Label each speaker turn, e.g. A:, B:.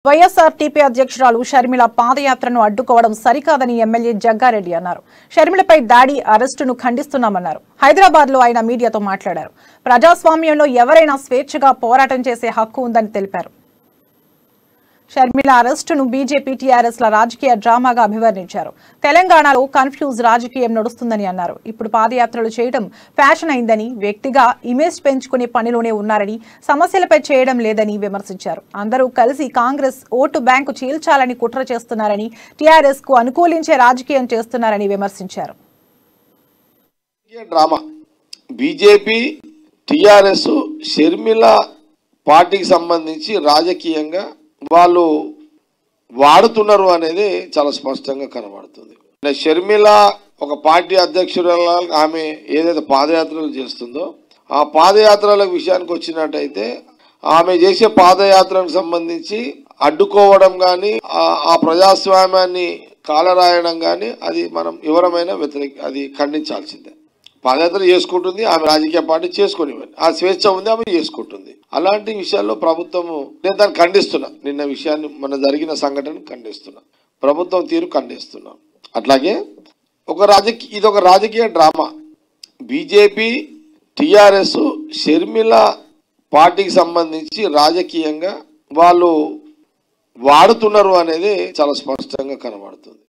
A: YSRTP అధ్యక్షురాలు షర్మిల పాదయాత్రను అడ్డుకోవడం సరికాదని ఎమ్మెల్యే జగ్గారెడ్డి అన్నారు. షర్మిలపై దాడి, అరెస్టును ఖండిస్తున్నామన్నారు. హైదరాబాద్ లో ఆయన మీడియాతో మాట్లాడారు. ప్రజాస్వామ్యంలో ఎవరైనా స్వేచ్ఛగా పోరాటం చేసే హక్కు ఉందని తెలిపారు. షర్మిల అరెస్టును బీజేపీ, టీఆర్ఎస్ ల రాజకీయ డ్రామాగా అభివర్ణించారు. తెలంగాణలో కన్ఫ్యూజ్ రాజకీయం నడుస్తుందని అన్నారు. ఇప్పుడు పాదయాత్రలు చేయడం ఫ్యాషన్ అయిందని, వ్యక్తిగా ఇమేజ్ పెంచుకునే పనిలోనే ఉన్నారని, సమస్యలపై చేయడం లేదని విమర్శించారు. అందరూ కలిసి కాంగ్రెస్ ఓటు బ్యాంకు చీల్చాలని కుట్ర చేస్తున్నారని, టీఆర్ఎస్ కు అనుకూలించే రాజకీయం చేస్తున్నారని విమర్శించారు.
B: బీజేపీ, టీఆర్ఎస్ షర్మిల పార్టీకి సంబంధించి రాజకీయంగా వాళ్ళు వాడుతున్నారు అనేది చాలా స్పష్టంగా కనబడుతుంది. షర్మిల ఒక పార్టీ అధ్యక్షురాలు, ఆమె ఏదైతే పాదయాత్రలు చేస్తుందో ఆ పాదయాత్రల విషయానికి వచ్చినట్టయితే ఆమె చేసే పాదయాత్రకు సంబంధించి అడ్డుకోవడం కానీ, ఆ ప్రజాస్వామ్యాన్ని కాలరాయడం కానీ అది మనం ఎవరమైనా అది ఖండించాల్సిందే. పాదయాత్ర చేసుకుంటుంది, ఆమె రాజకీయ పార్టీ చేసుకునివ్వండి, ఆ స్వేచ్ఛ ఉంది, ఆమె చేసుకుంటుంది. అలాంటి విషయాల్లో ప్రభుత్వము, నేను దాన్ని ఖండిస్తున్నా. నిన్న విషయాన్ని మన జరిగిన సంఘటన ఖండిస్తున్నా, ప్రభుత్వం తీరు ఖండిస్తున్నా. అట్లాగే ఇది ఒక రాజకీయ డ్రామా. బీజేపీ, టీఆర్ఎస్ షర్మిల పార్టీకి సంబంధించి రాజకీయంగా వాళ్ళు వాడుతున్నారు అనేది చాలా స్పష్టంగా కనబడుతుంది.